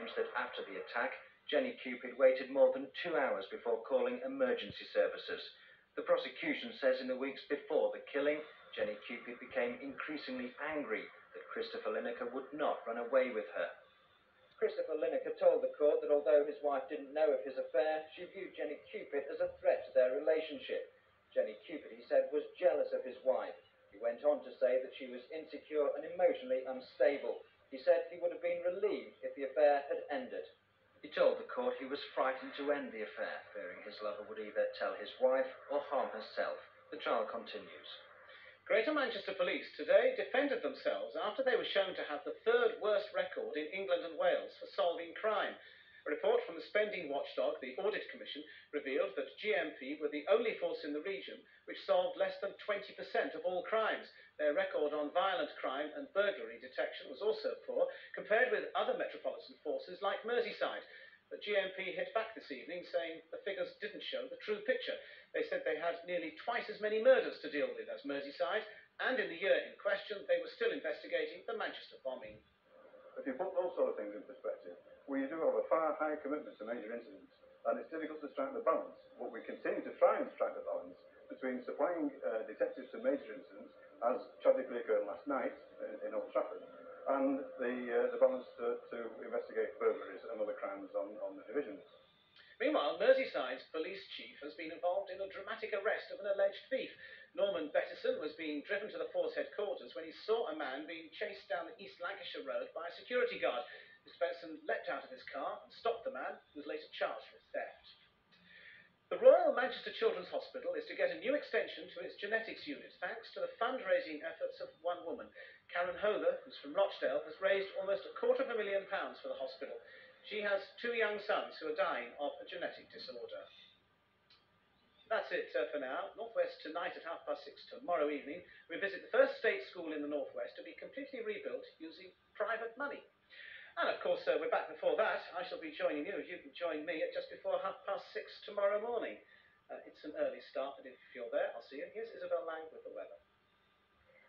claims that after the attack, Jenny Cupid waited more than 2 hours before calling emergency services. The prosecution says in the weeks before the killing, Jenny Cupid became increasingly angry that Christopher Lineker would not run away with her. Christopher Lineker told the court that although his wife didn't know of his affair, she viewed Jenny Cupid as a threat to their relationship. Jenny Cupid, he said, was jealous of his wife. He went on to say that she was insecure and emotionally unstable. He said he would have been relieved if the affair had ended. He told the court he was frightened to end the affair, fearing his lover would either tell his wife or harm herself. The trial continues. Greater Manchester Police today defended themselves after they were shown to have the third worst record in England and Wales for solving crime. A report from the spending watchdog, the Audit Commission, revealed that GMP were the only force in the region which solved less than 20% of all crimes. Their record on violent crime and burglary detection was also poor, compared with other metropolitan forces like Merseyside. But GMP hit back this evening, saying the figures didn't show the true picture. They said they had nearly twice as many murders to deal with as Merseyside, and in the year in question, they were still investigating the Manchester bombing. If you put those sort of things in perspective, we do have a far higher commitment to major incidents, and it's difficult to strike the balance. But we continue to try and strike the balance between supplying detectives to major incidents, as tragically occurred last night in Old Trafford, and the balance to investigate burglaries and other crimes on the divisions. Meanwhile, Merseyside's police chief has been involved in a dramatic arrest of an alleged thief. Norman Bettison was being driven to the force headquarters when he saw a man being chased down the East Lancashire road by a security guard. Mr. Bettison leapt out of his car and stopped the man, who was later charged with theft. The Royal Manchester Children's Hospital is to get a new extension to its genetics unit, thanks to the fundraising efforts of one woman. Karen Hother, who's from Rochdale, has raised almost £250,000 for the hospital. She has 2 young sons who are dying of a genetic disorder. That's it for now. North West tonight at 6:30 tomorrow evening. We visit the first state school in the North West to be completely rebuilt using private money. And of course, we're back before that. I shall be joining you, as you can join me, at just before 6:30 tomorrow morning. It's an early start, but if you're there, I'll see you. Here's Isabel Lang with the weather.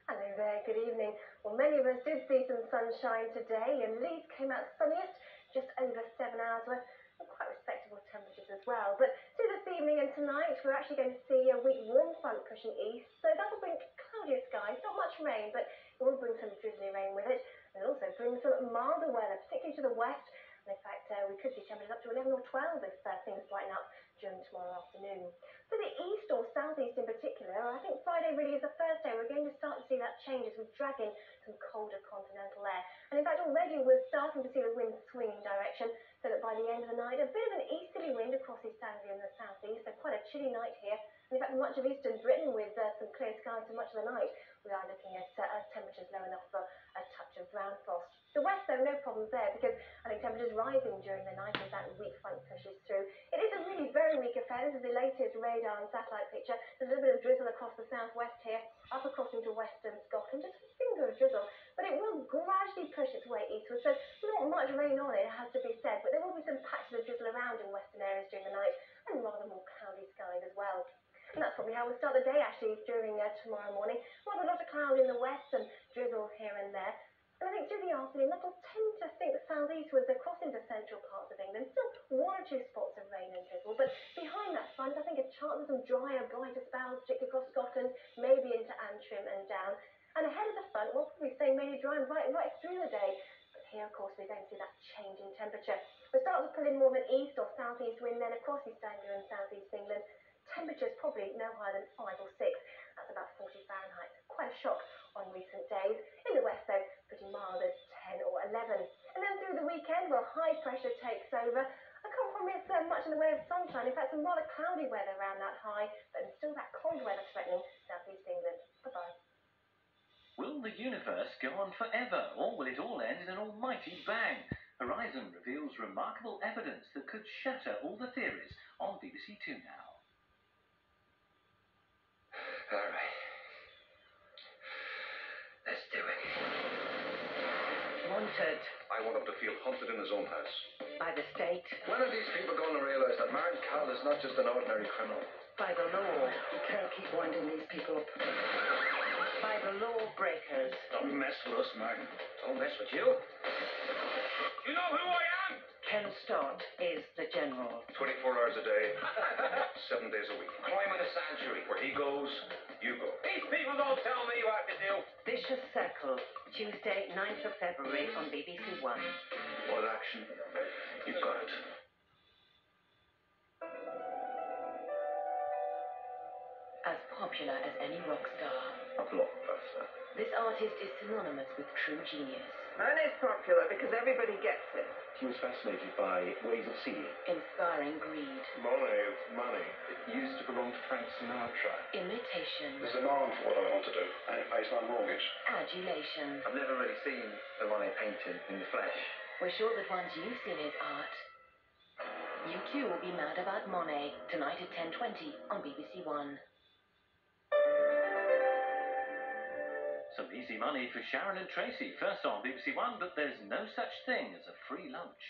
Hello there, good evening. Well, many of us did see some sunshine today, and Leeds came out sunniest, just over 7 hours worth, and quite respectable temperatures as well. But through this evening and tonight, we're actually going to see a weak warm front pushing east, so that will bring cloudier skies, not much rain, but it will bring some drizzly rain with it, and also bring some milder weather, particularly to the west. And in fact, we could see temperatures up to 11 or 12 if things brighten up during tomorrow afternoon. To the east or southeast in particular, I think Friday really is the first day we're going to start to see that change as we drag in some colder continental air. And in fact, already we're starting to see the wind swinging direction, so that by the end of the night, a bit of an easterly wind across East Anglia in the southeast, so quite a chilly night here. And in fact, much of eastern Britain with some clear skies for much of the night, we are looking at temperatures low enough for a touch of ground frost. The west, though, no problems there, because I think temperatures rising during the night as that weak front pushes through. It is a really very weak affair. This is the latest radar and satellite picture. There's a little bit of drizzle across the southwest here, up across into western Scotland, just a finger of drizzle, but it will gradually push its way eastward, so not much rain on it, it has to be said, but there will be some patches of drizzle around in western areas during the night, and rather more cloudy skies as well. And that's probably how we'll start the day, actually, during tomorrow morning. Rather a lot of cloud in the west and drizzle here and there. And I think through the afternoon, that will tend to think southeastwards across into central parts of England. Still 1 or 2 spots of rain and drizzle, but behind that front, I think a chance of some drier, brighter spells, particularly across Scotland, maybe into Antrim and down. And ahead of the front, we'll probably stay mainly dry and bright right through the day. But here, of course, we're going to see that change in temperature. We'll start to pull in more of an east or southeast wind then across East Anglia and southeast England. Temperatures probably no higher than 5 or 6. That's about 40 Fahrenheit. Quite a shock on recent days. In the west, though, pretty mild at 10 or 11. And then through the weekend, well, high pressure takes over. I can't promise much in the way of sunshine. In fact, some rather cloudy weather around that high, but still that cold weather threatening southeast England. Bye-bye. Will the universe go on forever, or will it all end in an almighty bang? Horizon reveals remarkable evidence that could shatter all the theories on BBC Two now. All right. Let's do it. Wanted I want him to feel haunted in his own house. by the state, When are these people going to realise that Martin Cowell is not just an ordinary criminal? by the law. You can't keep winding these people up. By the lawbreakers. Don't mess with us, Martin. Don't mess with you. You know who I am? start is the General. 24 hours a day, 7 days a week. Crime in a sanctuary. Where he goes, you go. These people don't tell me what to do. Vicious Circle, Tuesday, 9th of February on BBC One. What action? You got it. As popular as any rock star, A blockbuster. this artist is synonymous with true genius. And it's popular because everybody gets it. He was fascinated by ways of seeing. Inspiring greed, Money. It used to belong to Frank Sinatra. imitation, There's a demand for what I want to do, and it pays my mortgage. adulation. I've never really seen a Monet painting in the flesh. We're sure that once you've seen his art, you too will be mad about Monet, tonight at 10:20 on BBC One. Some easy money for Sharon and Tracy, first on BBC One, but there's no such thing as a free lunch.